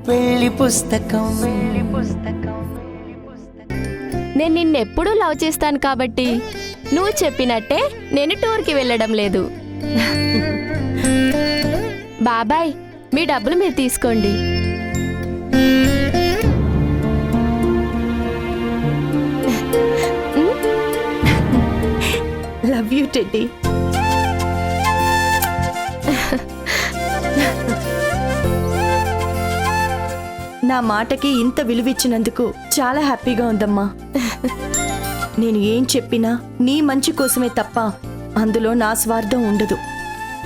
వెళ్ళి పుస్తకం. నేను నిన్నెప్పుడూ లవ్ చేస్తాను కాబట్టి నువ్వు చెప్పినట్టే నేను టూర్కి వెళ్ళడం లేదు. బాబాయ్, మీ డబ్బులు మీరు తీసుకోండి. Love you teddy. నా మాటకి ఇంత విలువిచ్చినందుకు చాలా హ్యాపీగా ఉందమ్మా. నేను ఏం చెప్పినా నీ మంచి కోసమే తప్ప అందులో నా స్వార్థం ఉండదు.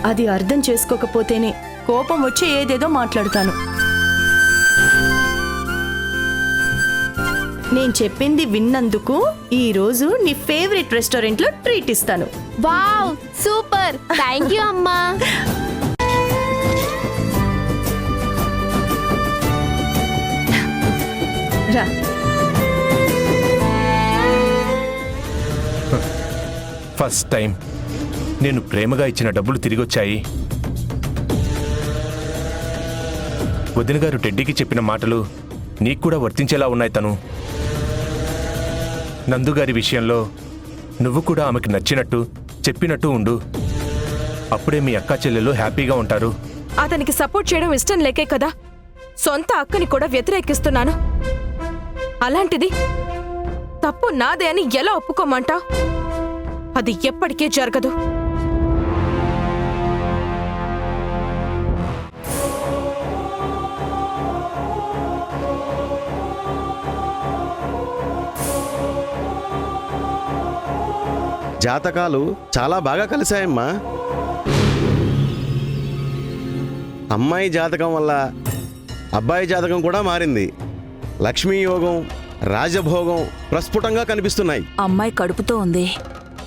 అది అర్థం చేసుకోకపోతేనే కోపం వచ్చి ఏదేదో మాట్లాడుతాను. నేను చెప్పింది విన్నందుకు ఈ రోజు నీ ఫేవరెట్ రెస్టారెంట్ లో ట్రీట్ ఇస్తాను. వావ్, సూపర్, థ్యాంక్ యూ అమ్మా. రా. ఫస్ట్ టైం నేను ప్రేమగా ఇచ్చిన డబ్బులు తిరిగొచ్చాయి. వదిన గారు టెడ్డీకి చెప్పిన మాటలు నీకు కూడా వర్తించేలా ఉన్నాయి. తను నందుగారి విషయంలో నువ్వు కూడా ఆమెకు నచ్చినట్టు చెప్పినట్టు ఉండు. అప్పుడే మీ అక్కా చెల్లెలు హ్యాపీగా ఉంటారు. అతనికి సపోర్ట్ చేయడం ఇష్టం లేకే కదా సొంత అక్కని కూడా వ్యతిరేకిస్తున్నాను. అలాంటిది తప్పు నాదే అని ఎలా ఒప్పుకోమంటావ్? అది ఎప్పటికీ జరగదు. జాతకాలు చాలా బాగా కలిశాయమ్మా. అమ్మాయి జాతకం వల్ల అబ్బాయి జాతకం కూడా మారింది. లక్ష్మీ యోగం, రాజభోగం ప్రస్ఫుటంగా కనిపిస్తున్నాయి. అమ్మాయి కడుపుతో ఉంది.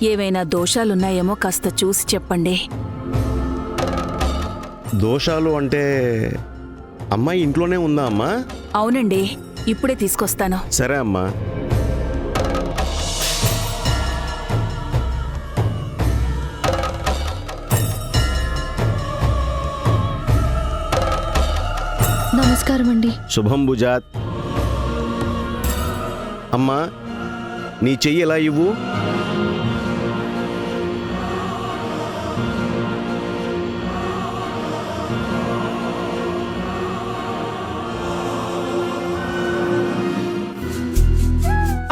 ఏవైనా దోషాలున్నాయేమో కాస్త చూసి చెప్పండి. దోషాలు అంటే అమ్మాయి ఇంట్లోనే ఉందా అమ్మా? అవునండి, ఇప్పుడే తీసుకొస్తాను. సరే అమ్మా. నమస్కారం అండి. శుభం భుజాత్. అమ్మా, నీ చెయ్యి ఎలా ఇవ్వు.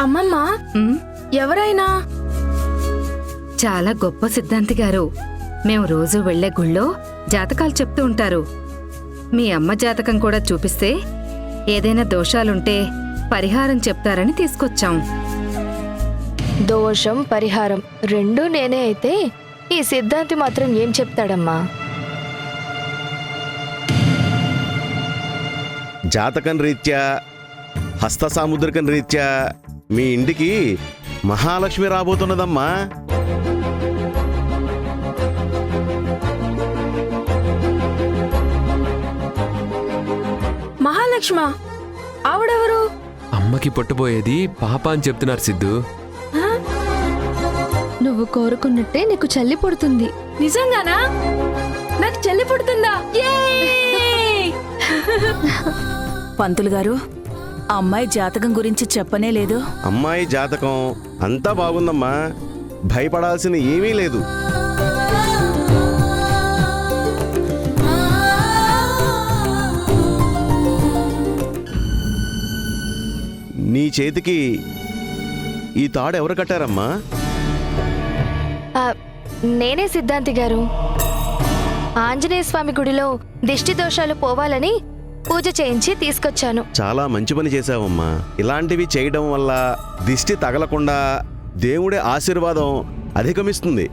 అమ్మమ్మ, ఎవరైనా? చాలా గొప్ప సిద్ధాంతి గారు. మేము రోజు వెళ్లే గుళ్ళో జాతకాలు చెప్తూ ఉంటారు. మీ అమ్మ జాతకం కూడా చూపిస్తే ఏదైనా దోషాలుంటే పరిహారం చెప్తారని తీసుకొచ్చాం. దోషం, పరిహారం రెండూ నేనే అయితే ఈ సిద్ధాంతి మాత్రం ఏం చెప్తాడమ్మా? జాతకం రీత్యా, హస్త సాముద్రికం రీత్యా మీ ఇంటికి మహాలక్ష్మి రాబోతున్నదమ్మా. మహాలక్ష్మ? ఆవిడెవరు? అమ్మకి పుట్టబోయేది పాప అని చెప్తున్నారు సిద్ధు. నువ్వు కోరుకున్నట్టే నీకు చెల్లి పుడుతుంది. నిజంగానా? నాకు చెల్లి పుడుతుందా? పంతులు గారు, ఆ అమ్మాయి జాతకం గురించి చెప్పనే లేదు. అమ్మాయి జాతకం అంతా బాగుందమ్మా, భయపడాల్సిన ఏమీ లేదు. నీ చేతికి ఈ తాడు ఎవరు కట్టారమ్మా? నేనే సిద్ధాంతి గారు. ఆంజనేయ స్వామి గుడిలో దిష్టి దోషాలు పోవాలని పూజ చేయించి తీసుకొచ్చాను. చాలా మంచి పని చేశావమ్మా. ఇలాంటివి చేయడం వల్ల దిష్టి తగలకుండా దేవుడి ఆశీర్వాదం అధిగమిస్తుంది.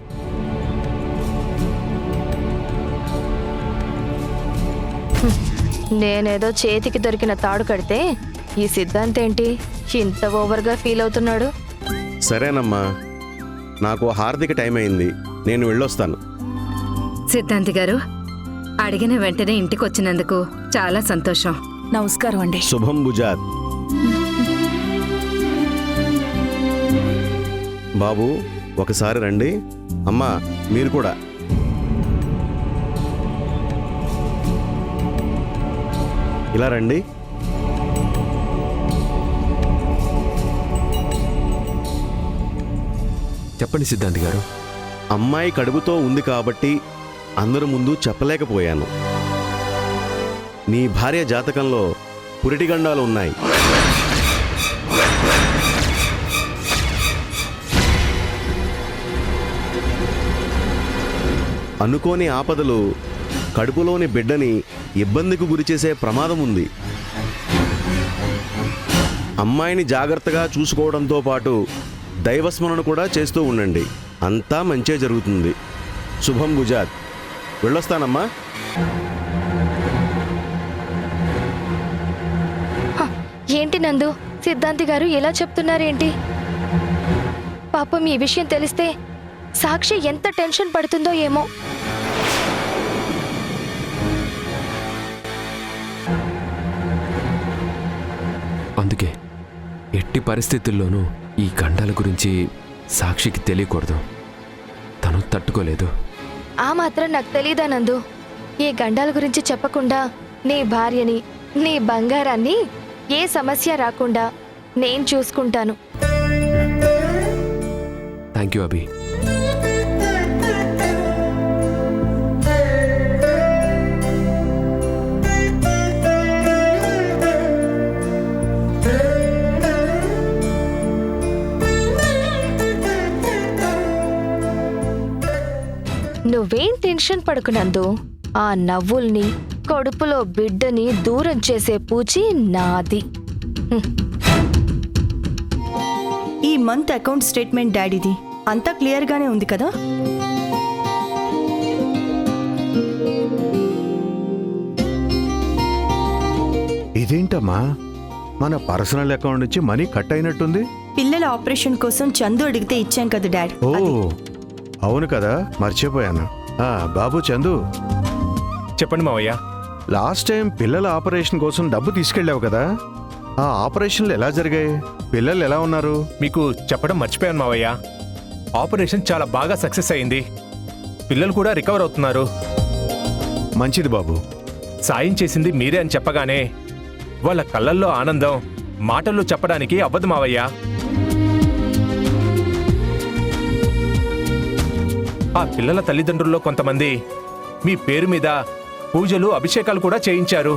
నేనేదో చేతికి దొరికిన తాడు కడితే ఈ సిద్ధాంతి ఏంటి ఇంత ఓవర్గా ఫీల్ అవుతున్నాడు? సరేనమ్మా, నాకు హార్దిక టైం అయింది, నేను వెళ్ళొస్తాను. సిద్ధాంతి గారు, అడిగిన వెంటనే ఇంటికొచ్చినందుకు చాలా సంతోషం. నమస్కారం అండి. శుభం భుజాత్. బాబు, ఒకసారి రండి. అమ్మా, మీరు కూడా. ఇలా రండి. చెప్పండి సిద్ధాంతి గారు. అమ్మాయి కడుపుతో ఉంది కాబట్టి అందరి ముందు చెప్పలేకపోయాను. నీ భార్య జాతకంలో పురిటిగండాలు ఉన్నాయి. అనుకోని ఆపదలు కడుపులోని బిడ్డని ఇబ్బందికి గురిచేసే ప్రమాదం ఉంది. అమ్మాయిని జాగ్రత్తగా చూసుకోవడంతో పాటు దైవస్మరణ కూడా చేస్తూ ఉండండి. అంతా మంచే జరుగుతుంది. శుభం గుజాత్. వెళ్ళొస్తానమ్మా. ఏంటి నందు, సిద్ధాంతి గారు ఎలా చెప్తున్నారేంటి? పాపం ఈ విషయం తెలిస్తే సాక్షి ఎంత టెన్షన్ పడుతుందో ఏమో. అందుకే ఎట్టి పరిస్థితుల్లోనూ ఈ గండాల గురించి సాక్షికి తెలియకూడదు. తను తట్టుకోలేదు. ఆ మాత్రం నాకు తెలీదా నందు? ఈ గండాల గురించి చెప్పకుండా నీ భార్యని, నీ బంగారాన్ని ఏ సమస్య రాకుండా నేను చూసుకుంటాను. థ్యాంక్ యూ అభి. నువ్వేం టెన్షన్ పడకునందు. ఆ నవ్వుల్ని, కడుపులో బిడ్డని దూరం చేసే పూచి నాది. ఈ మంత్ అకౌంట్ స్టేట్మెంట్ డాడీది. అంతా క్లియర్గానే ఉంది కదా? ఇదేంటమ్మా, మన పర్సనల్ అకౌంట్ నుంచి మనీ కట్ అయినట్టుంది. పిల్లల ఆపరేషన్ కోసం చందు అడిగితే ఇచ్చాం కదా డాడ్. ఓ అవును కదా, మర్చిపోయాను. బాబు చందు, చెప్పండి మావయ్య. లాస్ట్ టైం పిల్లల ఆపరేషన్ కోసం డబ్బు తీసుకెళ్ళావు కదా, ఆ ఆపరేషన్లు ఎలా జరిగాయి? పిల్లలు ఎలా ఉన్నారు? మీకు చెప్పడం మర్చిపోయాను మావయ్య. ఆపరేషన్ చాలా బాగా సక్సెస్ అయింది. పిల్లలు కూడా రికవర్ అవుతున్నారు. మంచిది బాబు. సాయం చేసింది మీరే అని చెప్పగానే వాళ్ళ కళ్ళల్లో ఆనందం మాటల్లో చెప్పడానికి అవ్వదు మావయ్య. ఆ పిల్లల తల్లిదండ్రుల్లో కొంతమంది మీ పేరు మీద పూజలు, అభిషేకాలు కూడా చేయించారు.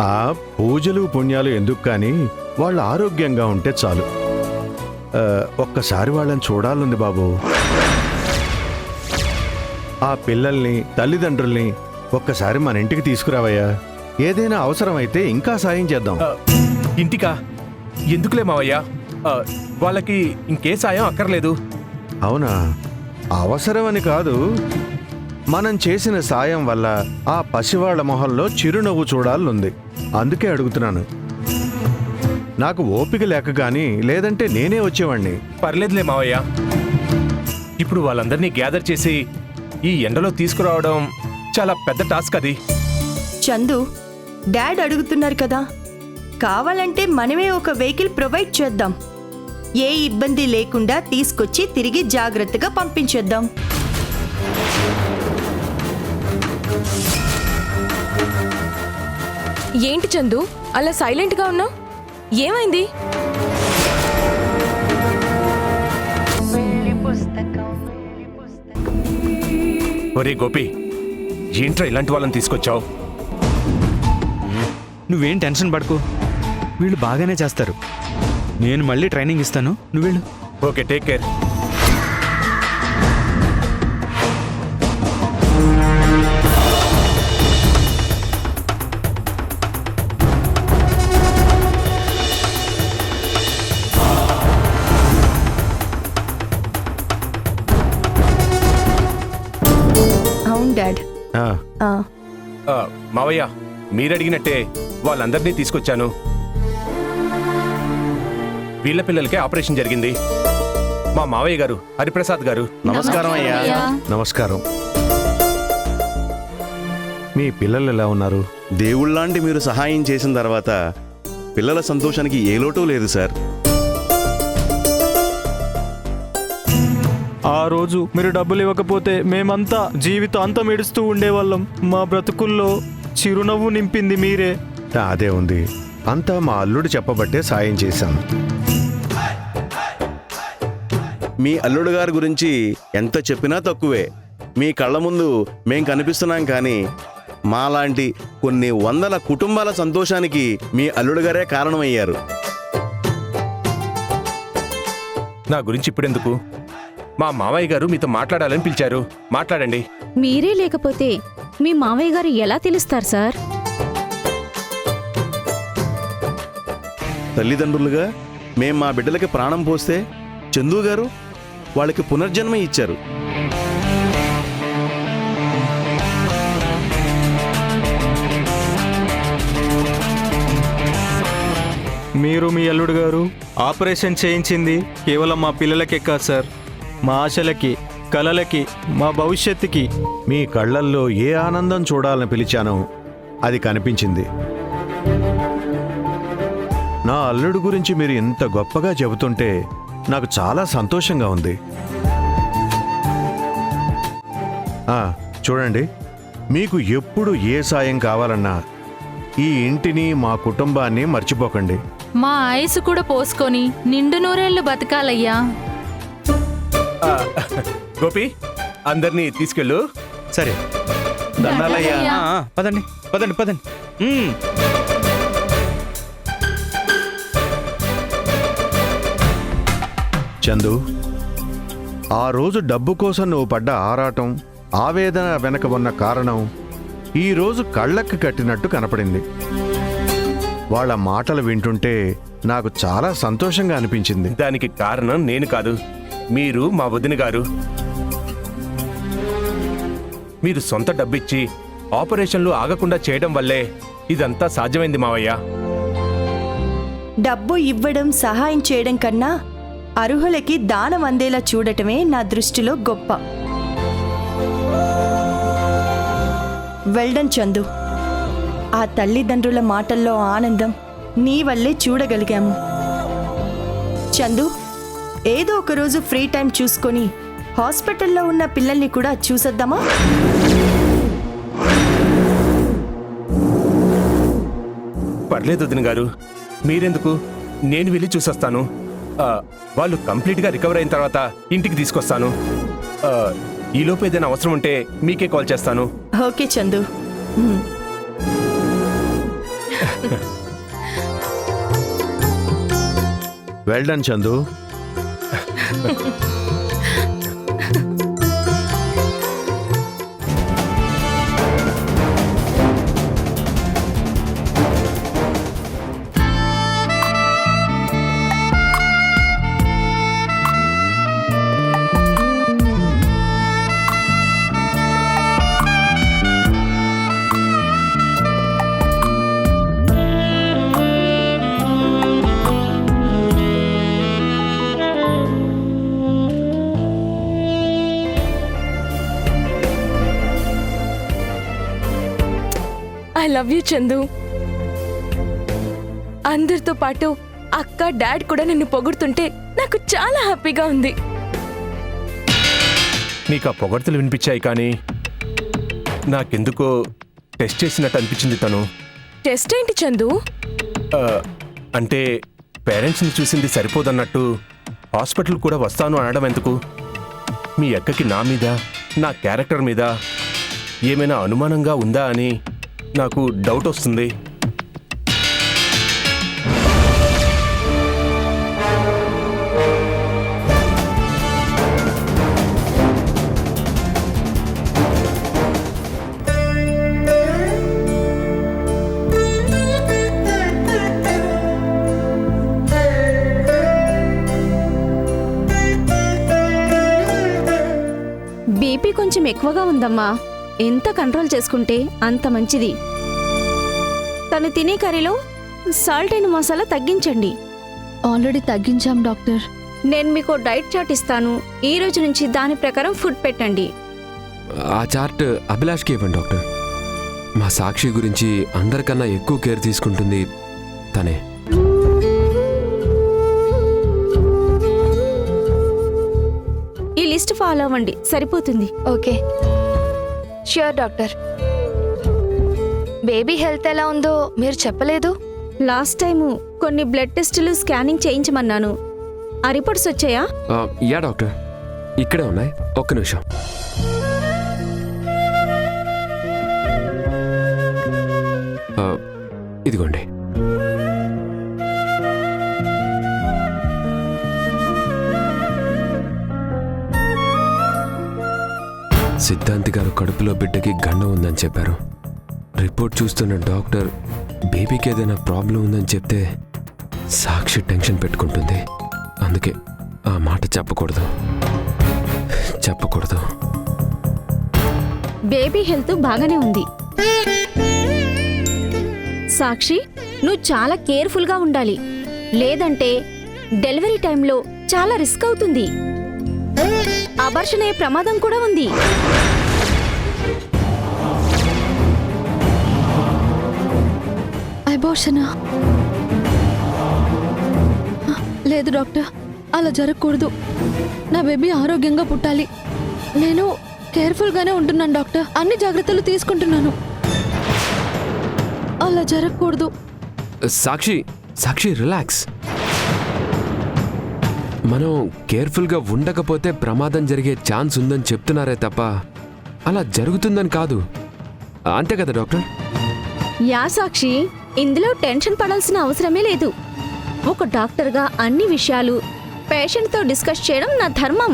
ఆ పూజలు పుణ్యాలు ఎందుకు కానీ వాళ్ళు ఆరోగ్యంగా ఉంటే చాలు. ఒక్కసారి వాళ్ళని చూడాలంది బాబు. ఆ పిల్లల్ని, తల్లిదండ్రుల్ని ఒక్కసారి మన ఇంటికి తీసుకురావయ్యా. ఏదైనా అవసరమైతే ఇంకా సాయం చేద్దాం. ఇంటికా? ఎందుకులే మావయ్య, వాళ్ళకి ఇంకే సాయం అక్కర్లేదు. అవునా? అవసరమని కాదు, మనం చేసిన సాయం వల్ల ఆ పసివాళ్ల మొహంలో చిరునవ్వు చూడాలనుంది. అందుకే అడుగుతున్నాను. నాకు ఓపిక లేక గానీ లేదంటే నేనే వచ్చేవాణ్ణి. పర్లేదులే మావయ్య. ఇప్పుడు వాళ్ళందరినీ గ్యాదర్ చేసి ఈ ఎండలో తీసుకురావడం చాలా పెద్ద టాస్క్. అది చందు, డాడ్ అడుగుతున్నారు కదా, కావాలంటే మనమే ఒక వెహికల్ ప్రొవైడ్ చేద్దాం. ఏ ఇబ్బంది లేకుండా తీసుకొచ్చి తిరిగి జాగ్రత్తగా పంపించేద్దాం. ఏంటి చందు అలా సైలెంట్గా ఉన్నావు? ఏమైంది? ఒరే గోపి, ఏంట్రా ఇలాంటి వాళ్ళని తీసుకొచ్చావు? నువ్వేం టెన్షన్ పడకు, వీళ్ళు బాగానే చేస్తారు. నేను మళ్ళీ ట్రైనింగ్ ఇస్తాను, నువ్వు వెళ్ళు. Okay, take care. అవును డాడ్. మావయ్య, మీరడిగినట్టే వాళ్ళందరినీ తీసుకొచ్చాను. వీళ్ళ పిల్లలకే ఆపరేషన్ జరిగింది. మా మావయ్య గారు, హరిప్రసాద్ గారు. నమస్కారం అయ్యా. నమస్కారం. మీ పిల్లలు ఎలా ఉన్నారు? దేవుళ్ళలాంటి మీరు సహాయం చేసిన తర్వాత పిల్లల సంతోషానికి ఏ లోటు లేదు సార్. ఆ రోజు మీరు డబ్బులు ఇవ్వకపోతే మేమంతా జీవితాంతం ఏడుస్తూ ఉండేవాళ్ళం. మా బ్రతుకుల్లో చిరునవ్వు నింపింది మీరే. అదే ఉంది, అంతా మా అల్లుడు చెప్పబట్టే సాయం చేశాం. మీ అల్లుడు గారి గురించి ఎంత చెప్పినా తక్కువే. మీ కళ్ళ ముందు మేం కనిపిస్తున్నాం, కానీ మాలాంటి కొన్ని వందల కుటుంబాల సంతోషానికి మీ అల్లుడు గారే కారణమయ్యారు. నా గురించి ఇప్పుడెందుకు? మా మామయ్య గారు మీతో మాట్లాడాలని పిలిచారు, మాట్లాడండి. మీరే లేకపోతే మీ మామయ్య గారు ఎలా తెలుస్తారు సార్? తల్లిదండ్రులుగా మేం మా బిడ్డలకి ప్రాణం పోస్తే చందు గారు వాళ్ళకి పునర్జన్మ ఇచ్చారు. మీరు మీ అల్లుడు గారు ఆపరేషన్ చేయించింది కేవలం మా పిల్లలకే కాదు సార్, మా ఆశలకి, కలలకి, మా భవిష్యత్తుకి. మీ కళ్ళల్లో ఏ ఆనందం చూడాలని పిలిచానో అది కనిపించింది. నా అల్లుడు గురించి మీరు ఇంత గొప్పగా చెబుతుంటే నాకు చాలా సంతోషంగా ఉంది. చూడండి, మీకు ఎప్పుడు ఏ సాయం కావాలన్నా ఈ ఇంటిని, మా కుటుంబాన్ని మర్చిపోకండి. మా ఆయుసు కూడా పోసుకొని నిండు నూరేళ్లు బతకాలయ్యా. గోపి, అందరినీ తీసుకెళ్ళు. సరే, దండాలయ్యా. పదండి పదండి పదండి. చందు, ఆ రోజు డబ్బు కోసం నువ్వు పడ్డ ఆరాటం, ఆవేదన వెనక ఉన్న కారణం ఈరోజు కళ్ళకి కట్టినట్టు కనపడింది. వాళ్ళ మాటలు వింటుంటే నాకు చాలా సంతోషంగా అనిపించింది. దానికి కారణం నేను కాదు, మీరు, మా వదిన గారు. మీరు సొంత డబ్బిచ్చి ఆపరేషన్లు ఆగకుండా చేయడం వల్లే ఇదంతా సాధ్యమైంది మావయ్య. డబ్బు ఇవ్వడం, సహాయం చేయడం కన్నా అర్హులకి దానం అందేలా చూడటమే నా దృష్టిలో గొప్ప. వెల్డన్ చందు. ఆ తల్లిదండ్రుల మాటల్లో ఆనందం నీ వల్లే చూడగలిగాము. చందు, ఏదో ఒకరోజు ఫ్రీ టైం చూసుకొని హాస్పిటల్లో ఉన్న పిల్లల్ని కూడా చూసొద్దామా? పర్లేదు వదిన గారు, మీరెందుకు, నేను వెళ్ళి చూసొస్తాను. వాళ్ళు కంప్లీట్గా రికవర్ అయిన తర్వాత ఇంటికి తీసుకొస్తాను. ఈలోపు ఏదైనా అవసరం ఉంటే మీకే కాల్ చేస్తాను. Okay Chandu. Well done Chandu. I love you Chandu. అందరితో పాటు అక్క, డాడ్ కూడా నిన్ను పొగుడుతుంటే నాకు చాలా హ్యాపీగా ఉంది. నీకు ఆ పొగడ్తలు వినిపించాయి, కానీ నాకెందుకో టెస్ట్ చేసినట్టు అనిపించింది తను. టెస్ట్ ఏంటి చందు? అంటే పేరెంట్స్ని చూసింది సరిపోదన్నట్టు హాస్పిటల్ కూడా వస్తాను అనడం ఎందుకు? మీ అక్కకి నా మీద, నా క్యారెక్టర్ మీద ఏమైనా అనుమానంగా ఉందా అని నాకు డౌట్ వస్తుంది. బీపీ కొంచెం ఎక్కువగా ఉందమ్మా. ఎంత కంట్రోల్ చేసుకుంటే అంత మంచిది. తను తినే కర్రీలో సాల్ట్ అండ్ మసాలా తగ్గించండి. ఆల్రెడీ తగ్గించాం డాక్టర్. నేను మీకు డైట్ చార్ట్ ఇస్తాను. ఈ రోజు నుంచి దాని ప్రకారం ఫుడ్ పెట్టండి. ఆ చార్ట్ అభిలాష్కి ఇవ్వండి డాక్టర్. మా సాక్షి గురించి అందరికన్నా ఎక్కువ కేర్ తీసుకుంటుంది తనే. ఈ లిస్ట్ ఫాలో అవ్వండి, సరిపోతుంది. Okay, sure doctor. Baby health ఎలా ఉందో మీరు చెప్పలేదు. లాస్ట్ టైము కొన్ని బ్లడ్ టెస్టులు స్కానింగ్ చేయించమన్నాను. ఆ రిపోర్ట్స్ వచ్చాయా? యా డాక్టర్, ఇక్కడే ఉన్నాయి. ఒక్క నిమిషం. ఇదిగోండి. సిద్ధాంతి గారు కడుపులో బిడ్డకి గండం ఉందని చెప్పారు. రిపోర్ట్ చూస్తున్న డాక్టర్ బేబీకి ఏదైనా ప్రాబ్లం ఉందని చెప్తే సాక్షి టెన్షన్ పెట్టుకుంటుంది. అందుకే ఆ మాట చెప్పకూడదు. బేబీ హెల్త్ బాగానే ఉంది. సాక్షి, నువ్వు చాలా కేర్ఫుల్గా ఉండాలి. లేదంటే డెలివరీ టైంలో చాలా రిస్క్ అవుతుంది. అబార్షన్ అయ్యే ప్రమాదం కూడా ఉంది. అబార్షనా? లేదు డాక్టర్, అలా జరగకూడదు. నా బేబీ ఆరోగ్యంగా పుట్టాలి. నేను కేర్ఫుల్గానే ఉంటున్నాను డాక్టర్, అన్ని జాగ్రత్తలు తీసుకుంటున్నాను. అలా జరగకూడదు. సాక్షి రిలాక్స్. మనం కేర్ఫుల్గా ఉండకపోతే ప్రమాదం జరిగే ఛాన్స్ ఉందని చెప్తున్నారే తప్ప అలా జరుగుతుందని కాదు. అంతే కదా డాక్టర్? యా సాక్షి, ఇందులో టెన్షన్ పడాల్సిన అవసరమే లేదు. ఒక డాక్టర్గా అన్ని విషయాలు పేషెంట్తో డిస్కస్ చేయడం నా ధర్మం.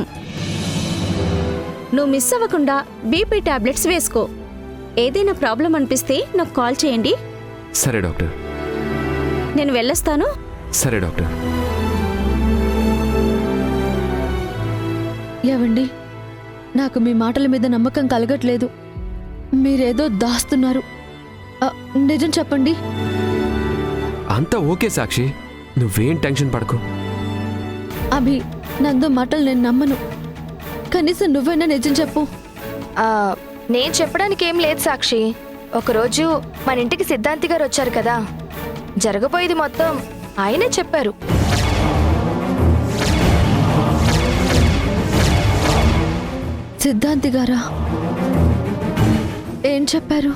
నువ్వు మిస్ అవ్వకుండా బీపీ టాబ్లెట్స్ వేసుకో. ఏదైనా ప్రాబ్లం అనిపిస్తే నాకు కాల్ చేయండి. సరే డాక్టర్. నేను వెళ్ళొస్తాను. సరే డాక్టర్. ఏవండి, నాకు మీ మాటల మీద నమ్మకం కలగట్లేదు. మీరేదో దాస్తున్నారు. నిజం చెప్పండి. అంతా ఓకే సాక్షి, నువ్వేం టెన్షన్ పడకు. అభి, నందు మాటలు నేను నమ్మను. కనీసం నువ్వైనా నిజం చెప్పు. నేను చెప్పడానికి ఏం లేదు సాక్షి. ఒకరోజు మన ఇంటికి సిద్ధాంతి గారు వచ్చారు కదా, జరగబోయేది మొత్తం ఆయనే చెప్పారు. సిద్ధాంతి గారా? ఏం చెప్పారు?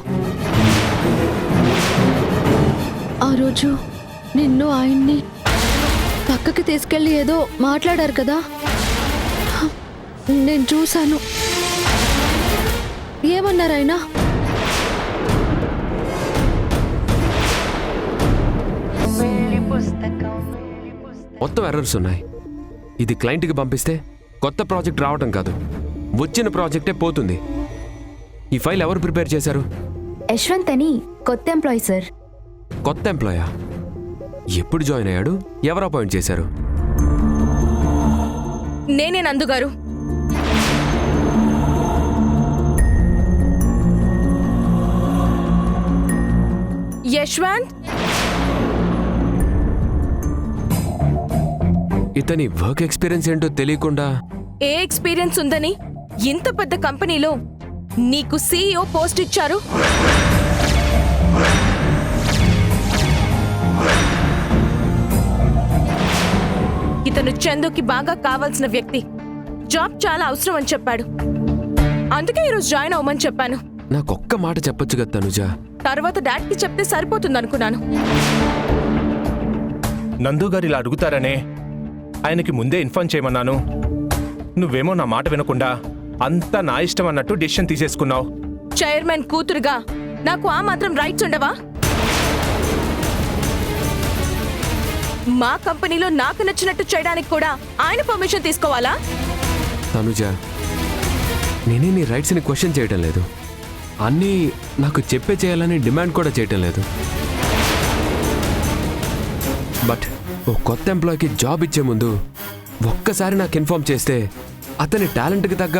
ఆ రోజు నిన్ను ఆయన్ని పక్కకి తీసుకెళ్ళి ఏదో మాట్లాడారు కదా, నేను చూశాను. ఏమన్నారు ఆయన? మొత్తం ఎర్రర్స్ ఉన్నాయి. ఇది క్లయింట్కి పంపిస్తే కొత్త ప్రాజెక్ట్ రావడం కాదు, వచ్చిన ప్రాజెక్టే పోతుంది. ఈ ఫైల్ ఎవరు ప్రిపేర్ చేశారు? యశ్వంత్ అని కొత్త ఎంప్లాయీ సార్. కొత్త ఎంప్లాయా? ఎప్పుడు జాయిన్ అయ్యాడు? ఎవరు అపాయింట్ చేశారు? నేనే నందు గారు. యశ్వంత్, ఇతని వర్క్ ఎక్స్పీరియన్స్ ఏంటో తెలియకుండా ఏ ఎక్స్పీరియన్స్ ఉందని ఇంత పెద్ద కంపెనీలో నీకు CEO పోస్ట్ ఇచ్చారు? ఇతను చందుకి బాగా కావాల్సిన వ్యక్తి. జాబ్ చాలా అవసరం అని చెప్పాడు. అందుకే ఈరోజు జాయిన్ అవ్వమని చెప్పాను. నాకొక్క మాట చెప్పొచ్చు కదా తనుజ. తర్వాత డాడ్కి చెప్తే సరిపోతుంది అనుకున్నాను. నందు గారు ఇలా అడుగుతారనే ఆయనకి ముందే ఇన్ఫార్మ్ చేయమన్నాను. నువ్వేమో నా మాట వినకుండా అంతా నా ఇష్టం అన్నట్టు డిసిషన్ తీసేసుకున్నావు. చైర్మన్ కూతురుగా నాకు ఆ మాత్రం రైట్స్ ఉండవా? మా కంపెనీలో నాకు నచ్చినట్టు చేయడానికి కూడా ఆయన పర్మిషన్ తీసుకోవాలా? తనుజ, నేనే నీ రైట్స్ని క్వశ్చన్ చేయటం లేదు. అన్నీ నాకు చెప్పే చేయాలని డిమాండ్ కూడా చేయటం లేదు. బట్ ఓ కొత్త ఎంప్లాయీకి జాబ్ ఇచ్చే ముందు ఒక్కసారి నాకు ఇన్ఫార్మ్ చేస్తే అతని టాలెంట్కి తగ్గ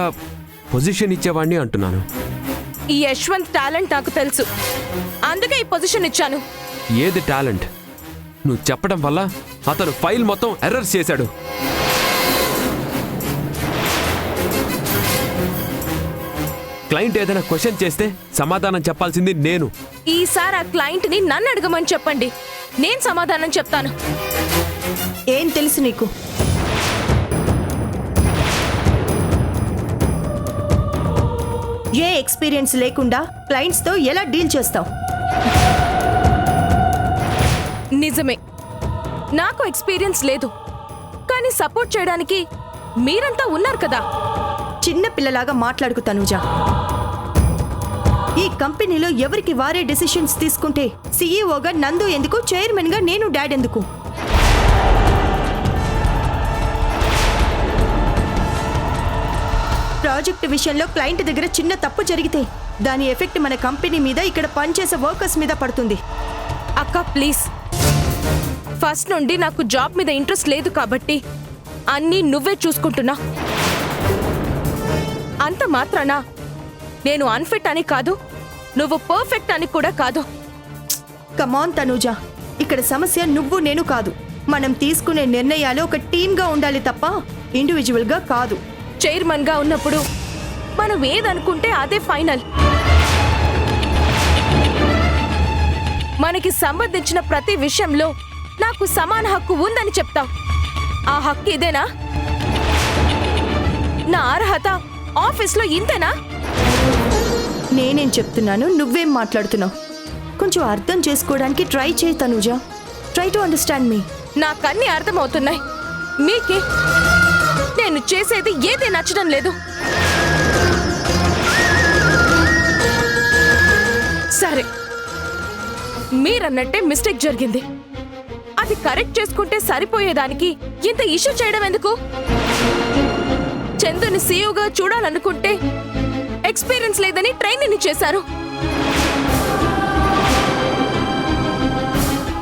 పొజిషన్ ఇచ్చేవాడిని అంటున్నాను. ఈ యశ్వంత్ టాలెంట్ నాకు తెలుసు, అందుకే ఈ పొజిషన్ ఇచ్చాను. ఏది టాలెంట్? నువ్వు చెప్పడం వల్ల అతను ఫైల్ మొత్తం ఎర్రర్స్ చేశాడు. క్లయింట్ ఏదైనా క్వశ్చన్ చేస్తే సమాధానం చెప్పాల్సింది నేను. ఈసారి ఆ క్లయింట్ ని నన్ను అడగమని చెప్పండి, నేను సమాధానం చెప్తాను. ఏం తెలుసు నీకు? ఏ ఎక్స్పీరియన్స్ లేకుండా క్లయింట్స్తో ఎలా డీల్ చేస్తావు? నిజమే, నాకు ఎక్స్పీరియన్స్ లేదు, కానీ సపోర్ట్ చేయడానికి మీరంతా ఉన్నారు కదా. చిన్న పిల్లలాగా మాట్లాడుకు తనూజ. ఈ కంపెనీలో ఎవరికి వారే డెసిషన్స్ తీసుకుంటే సీఈఓగా నందు ఎందుకు, చైర్మన్గా నేను డాడ్ ఎందుకు? ప్రాజెక్ట్ విషయంలో క్లయింట్ దగ్గర చిన్న తప్పు జరిగితే దాని ఎఫెక్ట్ మన కంపెనీ మీద, ఇక్కడ పనిచేసే వర్కర్స్ మీద పడుతుంది. అక్క ప్లీజ్, ఫస్ట్ నుండి నాకు జాబ్ మీద ఇంట్రెస్ట్ లేదు కాబట్టి అన్నీ నువ్వే చూసుకుంటున్నా. అంత మాత్రాన నేను అన్ఫిట్ అని కాదు, నువ్వు పర్ఫెక్ట్ అని కూడా కాదు. కమాన్ తనూజ, ఇక్కడ సమస్య నువ్వు నేను కాదు. మనం తీసుకునే నిర్ణయాలు ఒక టీమ్గా ఉండాలి తప్ప ఇండివిజువల్గా కాదు. చైర్మన్గా ఉన్నప్పుడు మనం ఏదనుకుంటే అదే ఫైనల్. మనకి సంబంధించిన ప్రతి విషయంలో నాకు సమాన హక్కు ఉందని చెప్తాం. ఆ హక్కు ఇదేనా? నా అర్హత ఆఫీస్లో ఇంతేనా? నేనేం చెప్తున్నాను, నువ్వేం మాట్లాడుతున్నావు? కొంచెం అర్థం చేసుకోవడానికి ట్రై చేయి తనూజ. ట్రై టు అండర్స్టాండ్ మీ. నాకన్నీ అర్థమవుతున్నాయి, మీకే నేను చేసేది ఏది నచ్చడం లేదు. సరే, మీరన్నట్టే మిస్టేక్ జరిగింది, అది కరెక్ట్ చేసుకుంటే సరిపోయేదానికి ఇంత ఇష్యూ చేయడం ఎందుకు? చందుని సీఈఓగా చూడాలనుకుంటే ఎక్స్పీరియన్స్ లేదని ట్రైనింగ్ చేశారు.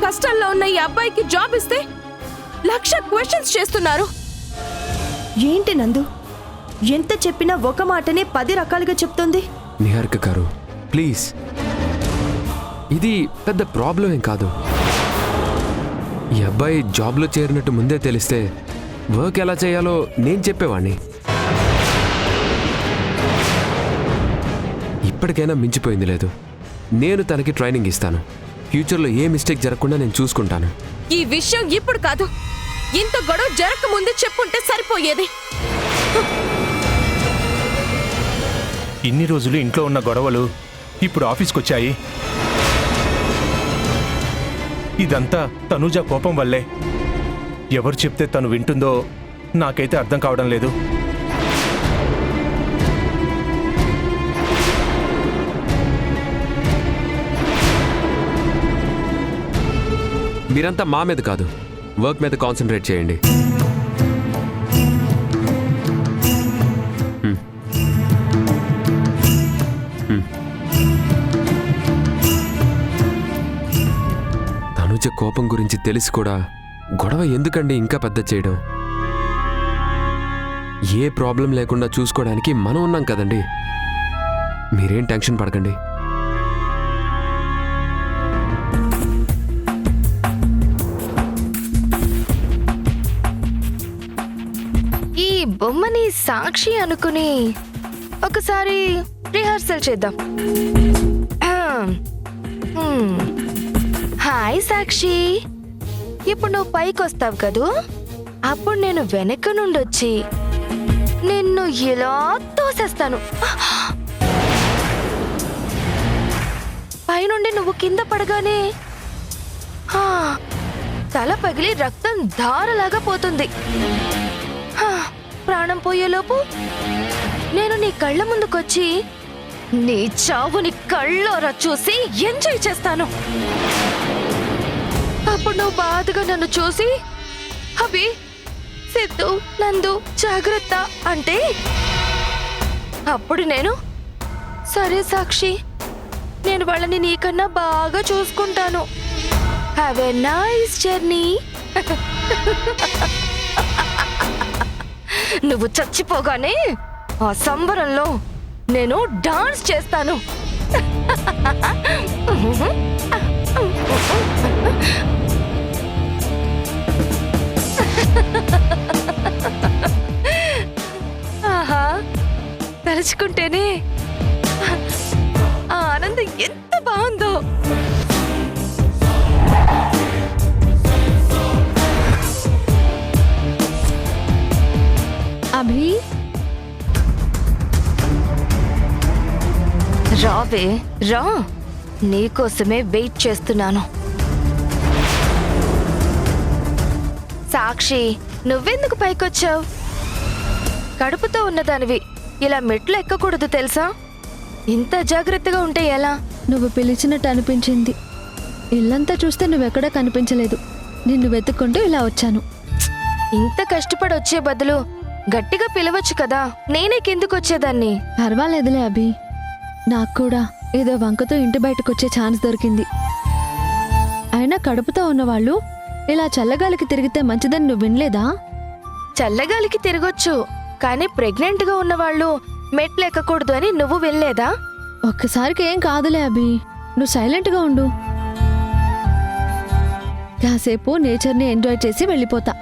కష్టాల్లో ఉన్న ఈ అబ్బాయికి జాబ్ ఇస్తే 1,00,000 క్వశ్చన్స్ చేస్తున్నారు. ఏంటి నందు, ఎంత చెప్పినా ఒక మాటనే 10 రకాలుగా చెప్తుంది. నిహారిక గారు ప్లీజ్, ఇది పెద్ద ప్రాబ్లం ఏం కాదు. ఈ అబ్బాయి జాబ్లో చేరినట్టు ముందే తెలిస్తే వర్క్ ఎలా చేయాలో నేను చెప్పేవాణ్ణి. ఇప్పటికైనా మించిపోయింది లేదు. నేను తనకి ట్రైనింగ్ ఇస్తాను. ఫ్యూచర్లో ఏ మిస్టేక్ జరగకుండా నేను చూసుకుంటాను. ఈ విషయం ఇప్పుడు కాదు, ఇంత గొడవ జరగక ముందే చెప్పుంటే సరిపోయేది. ఇన్ని రోజులు ఇంట్లో ఉన్న గొడవలు ఇప్పుడు ఆఫీస్కి వచ్చాయి. ఇదంతా తనూజ కోపం వల్లే. ఎవరు చెప్తే తను వింటుందో నాకైతే అర్థం కావడం లేదు. మీరంతా మా మీద కాదు, వర్క్ మీద కాన్సన్ట్రేట్ చేయండి. తనుజ కోపం గురించి తెలిసి కూడా గొడవ ఎందుకండి ఇంకా పెద్ద చేయడం? ఏ ప్రాబ్లం లేకుండా చూసుకోవడానికి మనం ఉన్నాం కదండి. మీరేం టెన్షన్ పడకండి. ఈ బొమ్మని సాక్షి అనుకుని ఒకసారి రిహార్సల్ చేద్దాం. హాయ్ సాక్షి, ఇప్పుడు నువ్వు పైకి వస్తావు కదూ, అప్పుడు నేను వెనక నుండి వచ్చి నిన్ను ఇలా తోసేస్తాను. పైనుండి నువ్వు కింద పడగానే తల పగిలి రక్తం ధారలాగా పోతుంది. ప్రాణం పోయేలోపు నేను నీ కళ్ళ ముందుకొచ్చి నీ చావుని కళ్ళోరా చూసి ఎంజాయ్ చేస్తాను. అప్పుడు నువ్వు బాధగా నన్ను చూసి అభి, సిద్ధు, నందు జాగ్రత్త అంటే అప్పుడు నేను సరే సాక్షి, నేను వాళ్ళని నీకన్నా బాగా చూసుకుంటాను. Have a nice journey. నువ్వు చచ్చిపోగానే ఆ సంబరంలో నేను డాన్స్ చేస్తాను. ఆహా, తలుచుకుంటేనే ఆ ఆనందం ఎంత బాగుందో. అభి, రావే రా, నీకోసమే వెయిట్ చేస్తున్నాను. సాక్షి, నువ్వెందుకు పైకొచ్చావు? కడుపుతో ఉన్నదానివి ఇలా మెట్లు ఎక్కకూడదు తెలుసా? ఇంత జాగ్రత్తగా ఉంటే ఎలా? నువ్వు పిలిచినట్టు అనిపించింది. ఇల్లంతా చూస్తే నువ్వెక్కడా కనిపించలేదు. నిన్ను వెతుక్కుంటూ ఇలా వచ్చాను. ఇంత కష్టపడి వచ్చే బదులు గట్టిగా పిలవచ్చు కదా, నేనే కిందకు వచ్చేదాన్ని. పర్వాలేదులే అభి, నాకు కూడా ఏదో వంకతో ఇంటి బయటకు వచ్చే ఛాన్స్ దొరికింది. అయినా కడుపుతో ఉన్నవాళ్ళు ఇలా చల్లగాలికి తిరిగితే మంచిదని నువ్వు వినలేదా? చల్లగాలికి తిరగొచ్చు, కానీ ప్రెగ్నెంట్ గా ఉన్నవాళ్ళు మెట్లు ఎక్కకూడదు అని నువ్వు వినలేదా? ఒక్కసారికి ఏం కాదులే అభి, నువ్వు సైలెంట్గా ఉండు. కాసేపు నేచర్ని ఎంజాయ్ చేసి వెళ్ళిపోతా.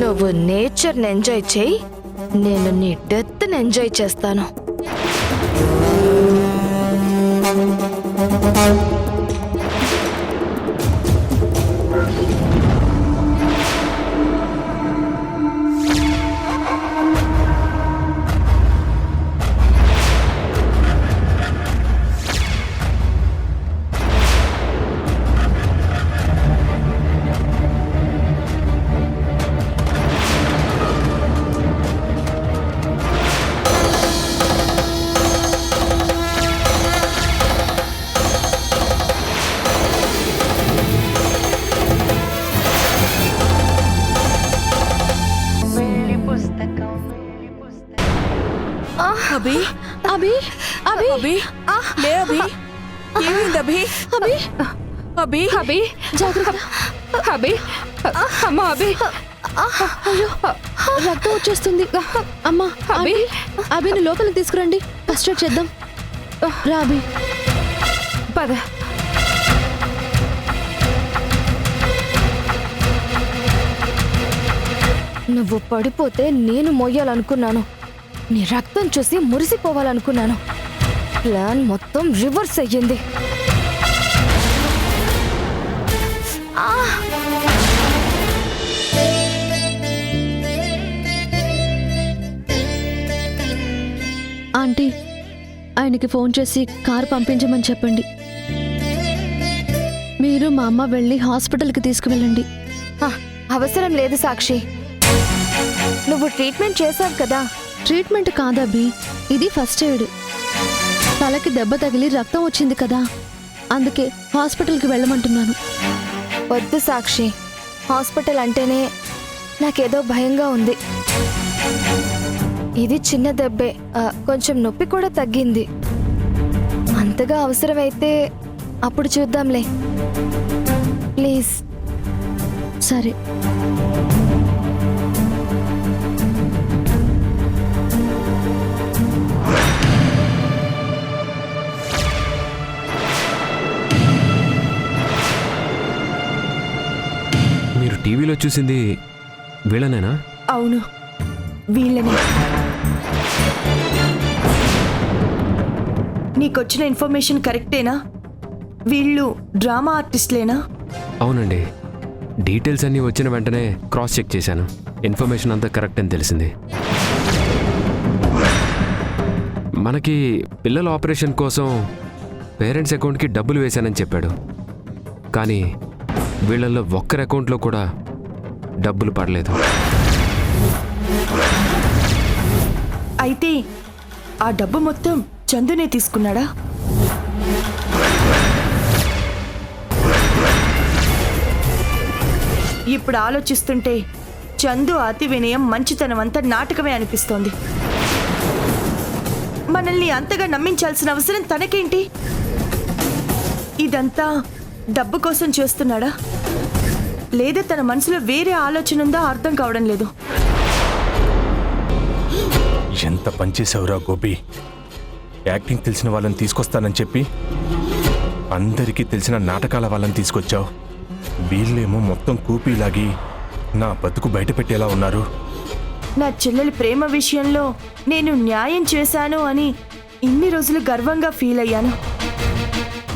నువ్వు నేచర్ని ఎంజాయ్ చేయి, నేను నీ డెత్ని ఎంజాయ్ చేస్తాను. అభి అభి అభి అభి లే అభి, ఏమైంది అభి? అభి అభి అభి, జాగ్రత్త. అభి, అమ్మా అభి, అయ్యో, రక్తం వచ్చేస్తుంది. అమ్మా అభి, అభిని లోపలికి తీసుకురండి, ఫస్ట్ ఎయిడ్ చేద్దాం. రా అభి. పద. నువ్వు పడిపోతే నేను మోయాలనుకున్నాను, నీ రక్తం చూసి మురిసిపోవాలనుకున్నాను. ప్లాన్ మొత్తం రివర్స్ అయ్యింది. ఆంటీ, ఆయనకి ఫోన్ చేసి కారు పంపించమని చెప్పండి. మీరు మా అమ్మ వెళ్ళి హాస్పిటల్కి తీసుకువెళ్ళండి. అవసరం లేదు సాక్షి, నువ్వు ట్రీట్మెంట్ చేశావు కదా. ట్రీట్మెంట్ కాదబ్బి, ఇది ఫస్ట్ ఎయిడ్. తలకి దెబ్బ తగిలి రక్తం వచ్చింది కదా, అందుకే హాస్పిటల్కి వెళ్ళమంటున్నాను. వద్దు సాక్షి, హాస్పిటల్ అంటేనే నాకేదో భయంగా ఉంది. ఇది చిన్న దెబ్బే, కొంచెం నొప్పి కూడా తగ్గింది. అంతగా అవసరమైతే అప్పుడు చూద్దాంలే, ప్లీజ్. సరే. మీరు టీవీలో చూసింది వీళ్ళనేనా? అవును, వీళ్ళని. నీకొచ్చిన ఇన్ఫర్మేషన్ కరెక్టేనా? వీళ్ళు డ్రామా ఆర్టిస్ట్లేనా? అవునండి, డీటెయిల్స్ అన్నీ వచ్చిన వెంటనే క్రాస్ చెక్ చేశాను. ఇన్ఫర్మేషన్ అంతా కరెక్ట్ అని తెలిసింది. మనకి పిల్లల ఆపరేషన్ కోసం పేరెంట్స్ అకౌంట్కి డబ్బులు వేశానని చెప్పాడు, కానీ వీళ్ళల్లో ఒక్కరి అకౌంట్లో కూడా డబ్బులు పడలేదు. అయితే ఆ డబ్బు మొత్తం చందునే తీసుకున్నాడా? ఇప్పుడు ఆలోచిస్తుంటే చందు అతి వినయం, మంచితనం అంతా నాటకమే అనిపిస్తోంది. మనల్ని అంతగా నమ్మించాల్సిన అవసరం తనకేంటి? ఇదంతా డబ్బు కోసం చేస్తున్నాడా, లేదా తన మనసులో వేరే ఆలోచన ఉందా అర్థం కావడం లేదు. ఎంత పనిచేసావురా గోపి. యాక్టింగ్ తెలిసిన వాళ్ళని తీసుకొస్తానని చెప్పి అందరికీ తెలిసిన నాటకాల వాళ్ళని తీసుకొచ్చావు. వీళ్ళేమో మొత్తం కూపీలాగి నా బతుకు బయట పెట్టేలా ఉన్నారు. నా చెల్లెలి ప్రేమ విషయంలో నేను న్యాయం చేశాను అని ఇన్ని రోజులు గర్వంగా ఫీల్ అయ్యాను.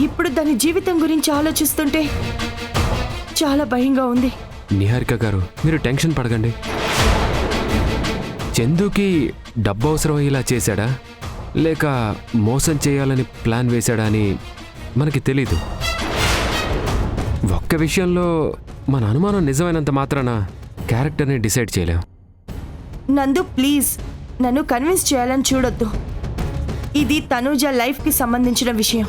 ఇప్పుడు దాని జీవితం గురించి ఆలోచిస్తుంటే చాలా భయంగా ఉంది. నిహారిక గారు, మీరు టెన్షన్ పడకండి. చందుకి డబ్బు అవసరం ఇలా చేశాడా, లేక మోసం చేయాలని ప్లాన్ వేశాడా అని మనకి తెలీదు. ఒక్క విషయంలో మన అనుమానం నిజమైనంత మాత్రాన క్యారెక్టర్ని డిసైడ్ చేయలేం. నందు ప్లీజ్ నన్ను కన్విన్స్ చేయాలని చూడొద్దు. ఇది తనూజ లైఫ్కి సంబంధించిన విషయం.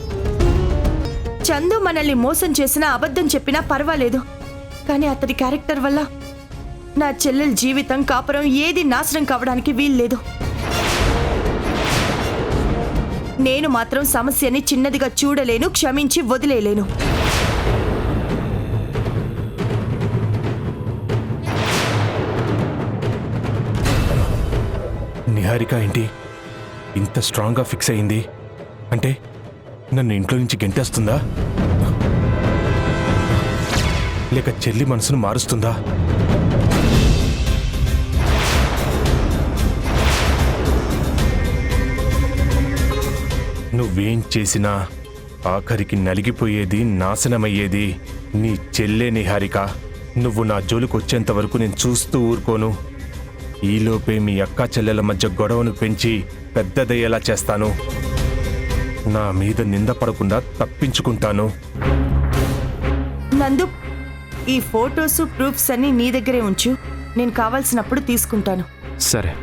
చందు మనల్ని మోసం చేసినా అబద్ధం చెప్పినా పర్వాలేదు, కానీ అతడి క్యారెక్టర్ వల్ల నా చెల్లెల జీవితం కాపురం ఏది నాశనం కావడానికి వీల్లేదు. నేను మాత్రం సమస్యని చిన్నదిగా చూడలేను, క్షమించి వదిలేయలేను. నిహారిక ఏంటి ఇంత స్ట్రాంగ్గా ఫిక్స్ అయింది? అంటే నన్ను ఇంట్లో నుంచి గెంటేస్తుందా, లేక చెల్లి మనసును మారుస్తుందా? నువ్వేం చేసినా ఆఖరికి నలిగిపోయేది, నాశనమయ్యేది నీ చెల్లే నిహారిక. నువ్వు నా జోలికి వచ్చేంత వరకు నేను చూస్తూ ఊరుకోను. ఈలోపే మీ అక్కా చెల్లెల మధ్య గొడవను పెంచి పెద్దదయ్యేలా చేస్తాను. నా మీద నింద పడకుండా తప్పించుకుంటాను. నందు, ఈ ఫోటోస్ ప్రూఫ్స్ అన్ని నీ దగ్గరే ఉంచు, నేను కావాల్సినప్పుడు తీసుకుంటాను. సరే.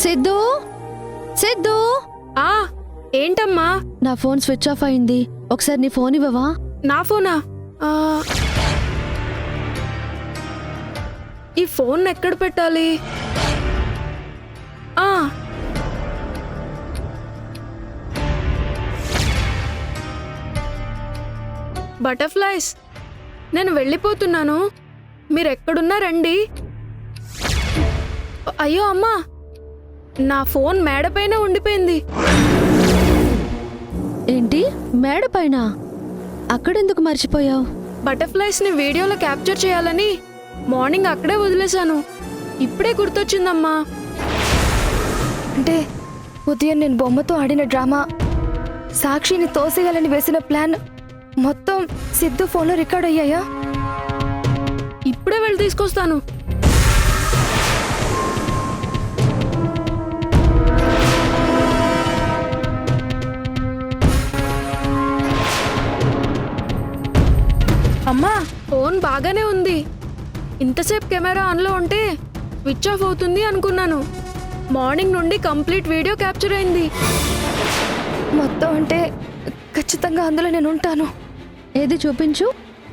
సిద్ధు, సిద్ధు, ఆ ఏంటమ్మా? నా ఫోన్ స్విచ్ ఆఫ్ అయింది. ఒకసారి నీ ఫోన్ ఇవ్వవా? నా ఫోనా? ఈ ఫోన్ ఎక్కడ పెట్టాలి? బటర్ఫ్లైస్, నేను వెళ్ళిపోతున్నాను, మీరెక్కడున్నా రండి. అయ్యో అమ్మా, నా ఫోన్ మేడపైన ఉండిపోయింది. ఏంటి మేడ పైన? అక్కడెందుకు మర్చిపోయావు? బటర్ఫ్లైస్ ని వీడియోలో క్యాప్చర్ చేయాలని మార్నింగ్ అక్కడే వదిలేశాను. ఇప్పుడే గుర్తొచ్చిందమ్మా. అంటే ఉదయం నేను బొమ్మతో ఆడిన డ్రామా, సాక్షిని తోసేయాలని వేసిన ప్లాన్ మొత్తం సిద్ధు ఫోన్లో రికార్డ్ అయ్యాయా? ఇప్పుడే వెళ్ళి తీసుకొస్తాను. అమ్మా, ఫోన్ బాగానే ఉంది. ఇంతసేపు కెమెరా ఆన్లో ఉంటే స్విచ్ ఆఫ్ అవుతుంది అనుకున్నాను. మార్నింగ్ నుండి కంప్లీట్ వీడియో క్యాప్చర్ అయింది. మొత్తం అంటే ఖచ్చితంగా అందులో నేను ఉంటాను. ఏది చూపించు.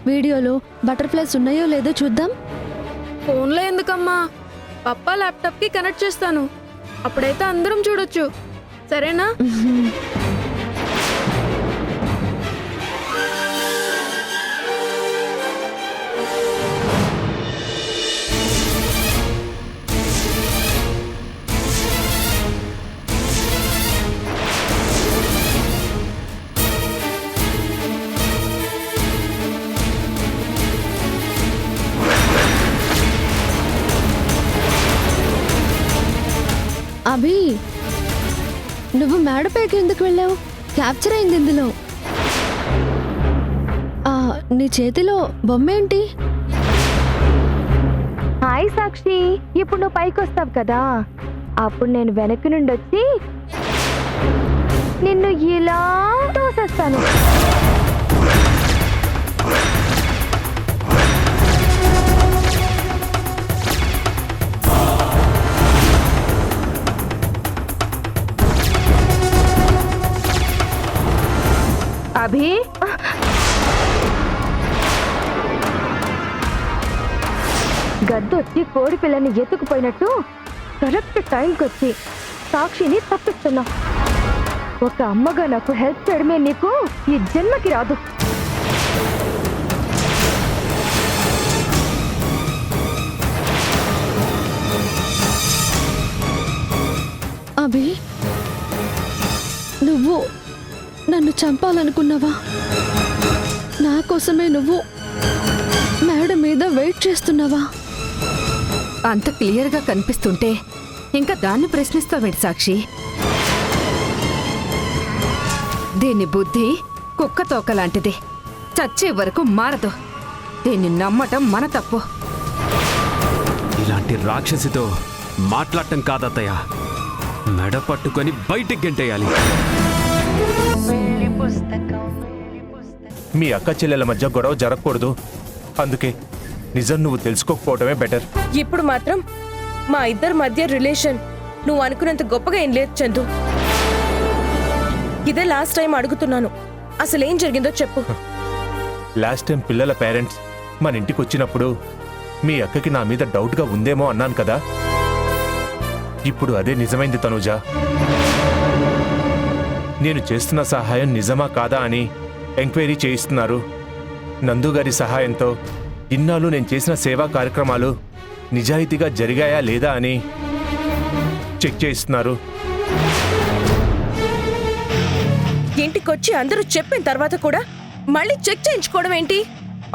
వీడియోలో బటర్ఫ్లైస్ ఉన్నాయో లేదో చూద్దాం. ఫోన్లో ఎందుకమ్మా, పప్పా ల్యాప్టాప్కి కనెక్ట్ చేస్తాను. అప్పుడైతే అందరం చూడొచ్చు. సరేనా? అభి, నువ్వు మేడపైకి ఎందుకు వెళ్ళావు? క్యాప్చర్ అయింది ఇందులో. నీ చేతిలో బొమ్మేంటి? హాయ్ సాక్షి, ఇప్పుడు నువ్వు పైకి వస్తావు కదా, అప్పుడు నేను వెనక్కి నుండి వచ్చి నిన్ను ఇలా తోసేస్తాను. అభి, గద్దొచ్చి కోడి పిల్లని ఎత్తుకుపోయినట్టు కరెక్ట్ టైంకి వచ్చి సాక్షిని తప్పిస్తున్నా. ఒక అమ్మగా నాకు హెల్ప్ చేయడమే నీకు ఈ జన్మకి రాదు. నన్ను చంపాలనుకున్నావా? నా కోసమే నువ్వు మేడం మీద వెయిట్ చేస్తున్నావా? అంత క్లియర్గా కనిపిస్తుంటే ఇంకా దాన్ని ప్రశ్నిస్తావేంటి సాక్షి? దీని బుద్ధి కుక్క తోక లాంటిది, చచ్చే వరకు మారదు. దీన్ని నమ్మటం మన తప్పు. ఇలాంటి రాక్షసితో మాట్లాడటం కాదత్తయ్య, మెడ పట్టుకొని బయటికి గెంటేయాలి. మీ అక్క చెల్లెల మధ్య గొడవ జరగకూడదు. అందుకే నిజం నువ్వు తెలుసుకోకపోవడమే బెటర్. ఇప్పుడు మాత్రం మా ఇద్దరి మధ్య రిలేషన్ నువ్వు అనుకున్నంత గొప్పగా ఏం లేదు చందు. ఇదే లాస్ట్ టైం అడుగుతున్నాను, అసలేం జరిగిందో చెప్పు. లాస్ట్ టైం పిల్లల పేరెంట్స్ మన ఇంటికి వచ్చినప్పుడు మీ అక్కకి నా మీద డౌట్గా ఉందేమో అన్నాను కదా. ఇప్పుడు అదే నిజమైంది తనుజ. నేను చేస్తున్న సహాయం నిజమా కాదా అని ఎంక్వైరీ చేయిస్తున్నారు. నందుగారి సహాయంతో ఇన్నాళ్ళు నేను చేసిన సేవా కార్యక్రమాలు నిజాయితీగా జరిగాయా లేదా అని చెక్ చేయిస్తున్నారు. ఇంటికొచ్చి అందరూ చెప్పిన తర్వాత కూడా మళ్ళీ చెక్ చేయించుకోవడం ఏంటి?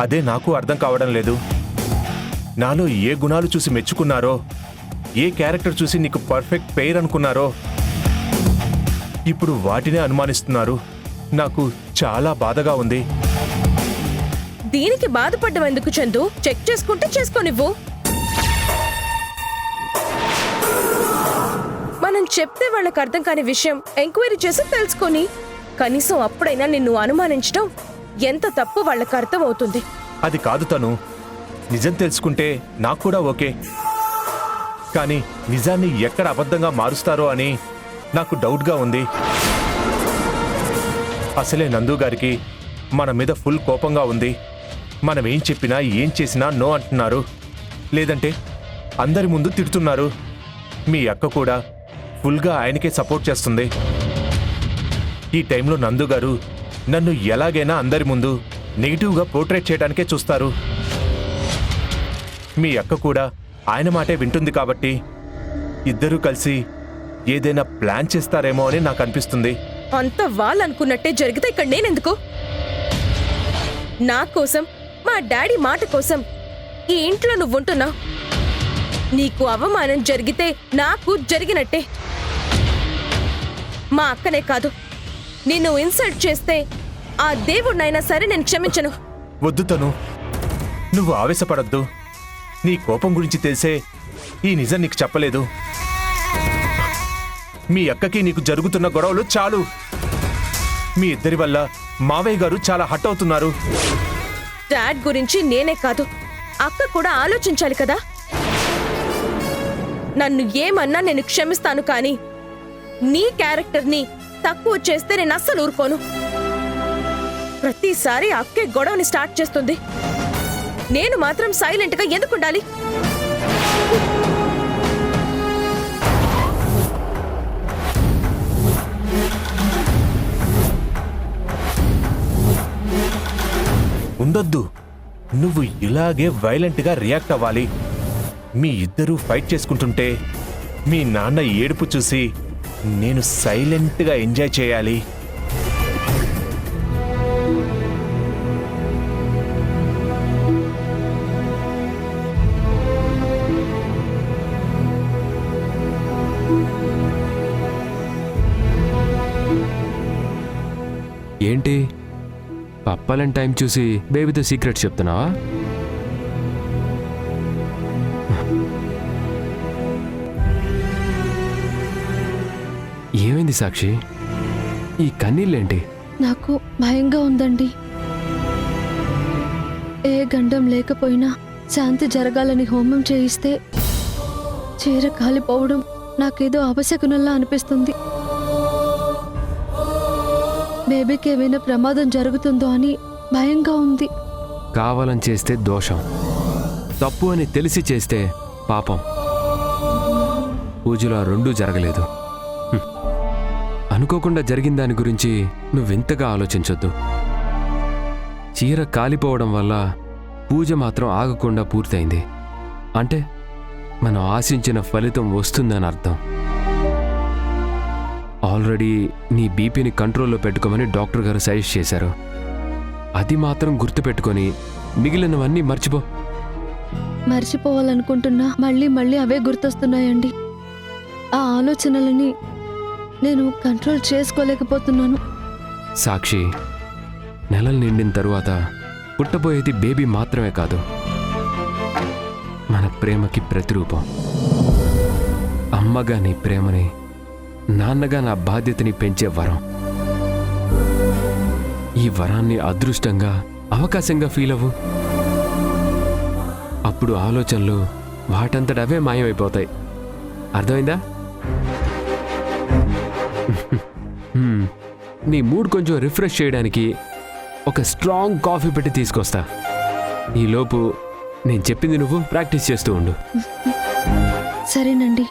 అదే నాకు అర్థం కావడం లేదు. నాలో ఏ గుణాలు చూసి మెచ్చుకున్నారో, ఏ క్యారెక్టర్ చూసి నీకు పర్ఫెక్ట్ పెయిర్ అనుకున్నారో, ఇప్పుడు వాటినే అనుమానిస్తున్నారు. నాకు చాలా బాధగా ఉంది. దీనికి బాధపడ్డం ఎందుకు చందు? చెక్ చేసుకుంటే చేసుకోనివ్వు. మనం చెప్తే వాళ్ళకి అర్థం కాని విషయం ఎంక్వైరీ చేసి తెలుసుకొని కనీసం అప్పుడైనా నిన్ను అనుమానించడం ఎంత తప్పు వాళ్ళకి అర్థం అవుతుంది. అది కాదు తను. నిజం తెలుసుకుంటే నాకు కూడా ఓకే, కానీ నిజాన్ని ఎక్కడ అబద్ధంగా మారుస్తారో అని నాకు డౌట్గా ఉంది. అసలే నందు గారికి మన మీద ఫుల్ కోపంగా ఉంది. మనం ఏం చెప్పినా ఏం చేసినా నో అంటున్నారు, లేదంటే అందరి ముందు తిడుతున్నారు. మీ అక్క కూడా ఫుల్గా ఆయనకే సపోర్ట్ చేస్తుంది. ఈ టైంలో నందు గారు నన్ను ఎలాగైనా అందరి ముందు నెగిటివ్గా పోర్ట్రేట్ చేయడానికే చూస్తారు. మీ అక్క కూడా ఆయన మాటే వింటుంది కాబట్టి ఇద్దరూ కలిసి ఏదైనా ప్లాన్ చేస్తారేమో అని నాకు అనిపిస్తుంది. అంత వాళ్ళనుకున్నట్టే జరిగితే ఇక్కడ నేనెందుకు? నా కోసం, మా డాడీ మాట కోసం ఈ ఇంట్లో నువ్వుంటున్నావు. నీకు అవమానం జరిగితే నాకు జరిగినట్టే. మా అక్కనే కాదు, నిన్ను ఇన్సల్ట్ చేస్తే ఆ దేవుణ్ణైనా సరే నేను క్షమించను. వద్దు తను, నువ్వు ఆవేశపడద్దు. నీ కోపం గురించి తెలిసే ఈ నిజం నీకు చెప్పలేదు. మీ అక్కకి నీకు జరుగుతున్న గొడవలు చాలు. మీ ఇద్దరి వల్ల మావయ్య గారు చాలా హట్ అవుతున్నారు. డాడ్ గురించి నేనే కాదు, అక్క కూడా ఆలోచించాలి కదా. నన్ను ఏమన్నా నేను క్షమిస్తాను, కానీ నీ క్యారెక్టర్ని తక్కువ చేస్తే నేను అస్సలు ఊరుకోను. ప్రతిసారి అక్కే గొడవని స్టార్ట్ చేస్తుంది. నేను మాత్రం సైలెంట్గా ఎందుకుండాలి? ఉండొద్దు. నువ్వు ఇలాగే వైలెంట్గా రియాక్ట్ అవ్వాలి. మీ ఇద్దరూ ఫైట్ చేసుకుంటుంటే మీ నాన్న ఏడుపు చూసి నేను సైలెంట్గా ఎంజాయ్ చేయాలి. ఏంటి పప్పాలని టైం చూసి బేబీతో సీక్రెట్ చెప్తున్నావా? ఏమైంది సాక్షి? ఈ కన్నీళ్ళేంటి? నాకు భయంగా ఉందండి. ఏ గండం లేకపోయినా శాంతి జరగాలని హోమం చేయిస్తే చీర కాలిపోవడం నాకేదో అపశకునంలా అనిపిస్తుంది. బేబీకి ఏమైనా ప్రమాదం జరుగుతుందో అని భయంగా ఉంది. కావాలని చేస్తే దోషం, తప్పు అని తెలిసి చేస్తే పాపం. పూజలో రెండూ జరగలేదు. అనుకోకుండా జరిగిన దాని గురించి నువ్వింతగా ఆలోచించొద్దు. చీర కాలిపోవడం వల్ల పూజ మాత్రం ఆగకుండా పూర్తయింది అంటే మనం ఆశించిన ఫలితం వస్తుందని అర్థం. ఆల్రెడీ నీ బీపీని కంట్రోల్లో పెట్టుకోమని డాక్టర్ గారు సజెస్ట్ చేశారు. అది మాత్రం గుర్తుపెట్టుకొని మిగిలినవన్నీ మర్చిపో. మర్చిపోవాలనుకుంటున్నా మళ్ళీ మళ్ళీ అవే గుర్తొస్తున్నాయండి. ఆ ఆలోచనలని నేను కంట్రోల్ చేసుకోలేకపోతున్నాను. సాక్షి, నెలలు నిండిన తరువాత పుట్టబోయేది బేబీ మాత్రమే కాదు, మన ప్రేమకి ప్రతిరూపం. అమ్మగా నీ ప్రేమని, నాన్నగా నా బాధ్యతని పెంచే వరం. ఈ వరాన్ని అదృష్టంగా, అవకాశంగా ఫీల్ అవ్వు. అప్పుడు ఆలోచనలు వాటంతట అవే మాయమైపోతాయి. అర్థమైందా? నీ మూడ్ కొంచెం రిఫ్రెష్ చేయడానికి ఒక స్ట్రాంగ్ కాఫీ పెట్టి తీసుకొస్తా. ఈలోపు నేను చెప్పింది నువ్వు ప్రాక్టీస్ చేస్తూ ఉండు. సరేనండి.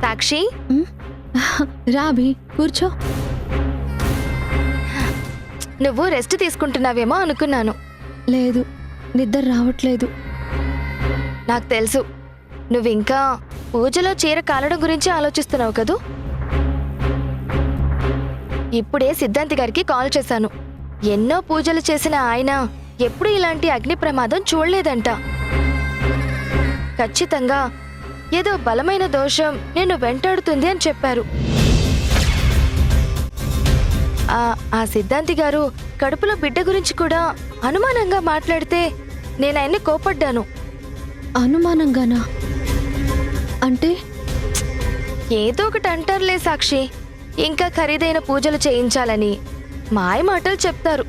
సాక్షి, రాబి, కూర్చో. నువ్వు రెస్ట్ తీసుకుంటున్నావేమో అనుకున్నాను. లేదు, నిద్ర రావట్లేదు. నాకు తెలుసు, నువ్వింకా పూజలో చీర కాలడం గురించి ఆలోచిస్తున్నావు కదూ. ఇప్పుడే సిద్ధాంతి గారికి కాల్ చేశాను. ఎన్నో పూజలు చేసిన ఆయన ఎప్పుడు ఇలాంటి అగ్ని ప్రమాదం చూడలేదంట. ఖచ్చితంగా ఏదో బలమైన దోషం నిన్ను వెంటాడుతుంది అని చెప్పారు. ఆ సిద్ధాంతి గారు కడుపులో బిడ్డ గురించి కూడా అనుమానంగా మాట్లాడితే నేను ఆయన్ని కోపడ్డాను. అనుమానంగానా? అంటే ఏదో ఒకటి అంటారులే సాక్షి. ఇంకా ఖరీదైన పూజలు చేయించాలని మాయ మాటలు చెప్తారు.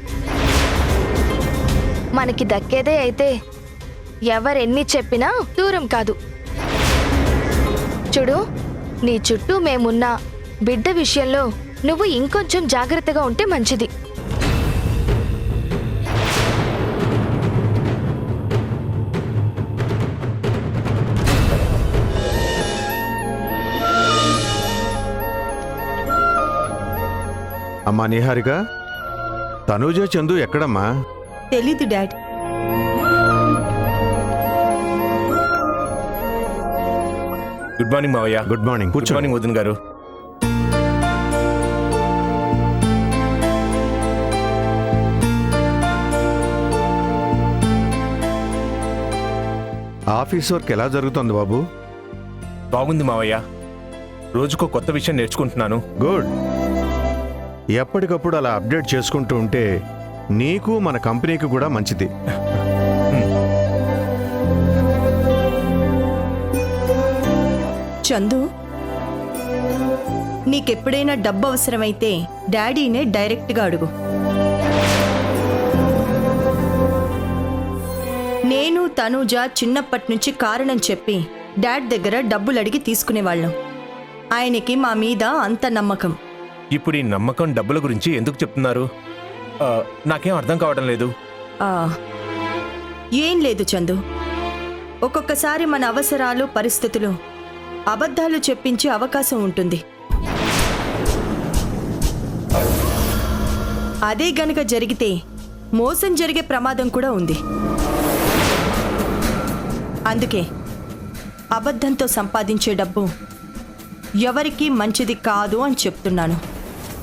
మనకి దక్కేదే అయితే ఎవరెన్ని చెప్పినా దూరం కాదు. చూడు, నీ చుట్టూ మేమున్నా బిడ్డ విషయంలో నువ్వు ఇంకొంచెం జాగ్రత్తగా ఉంటే మంచిది. అమ్మా నిహారిక, తనూజ, చందు ఎక్కడమ్మా? తెలీదు డాడ్. గుడ్ మార్నింగ్ మావయ్య. Good morning. గుడ్ మార్నింగ్ వదిన గారు. ఆఫీస్ వర్క్ ఎలా జరుగుతుంది బాబు? బాగుంది మావయ్య. రోజుకో కొత్త విషయం నేర్చుకుంటున్నాను. గుడ్. ఎప్పటికప్పుడు అలా అప్డేట్ చేసుకుంటూ ఉంటే నీకు మన కంపెనీకి కూడా మంచిది. చందు, నీకెప్పుడైనా డబ్బు అవసరమైతే డాడీనే డైరెక్ట్గా అడుగు. నేను తనూజ చిన్నప్పటి నుంచి కారణం చెప్పి డాడ్ దగ్గర డబ్బులు అడిగి తీసుకునేవాళ్ళం. ఆయనకి మా మీద అంత నమ్మకం. ఇప్పుడు ఈ నమ్మకం డబ్బుల గురించి ఎందుకు చెప్తున్నారు? నాకేం అర్థం కావడం లేదు. ఆ, ఏం లేదు చందు. ఒక్కొక్కసారి మన అవసరాలు, పరిస్థితులు అబద్ధాలు చెప్పించే అవకాశం ఉంటుంది. అదే గనుక జరిగితే మోసం జరిగే ప్రమాదం కూడా ఉంది. అందుకే అబద్ధంతో సంపాదించే డబ్బు ఎవరికీ మంచిది కాదు అని చెప్తున్నాను.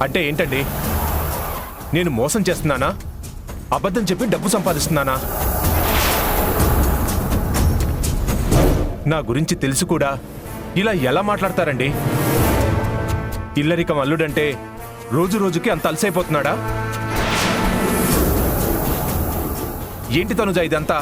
అంటే ఏంటండి? నేను మోసం చేస్తున్నానా? అబద్ధం చెప్పి డబ్బు సంపాదిస్తున్నానా? నా గురించి తెలిసి కూడా ఇలా ఎలా మాట్లాడతారండి? ఇల్లరికం అల్లుడంటే రోజు రోజుకి అంత అలసైపోతున్నాడా? ఏంటి తనుజా ఇదంతా?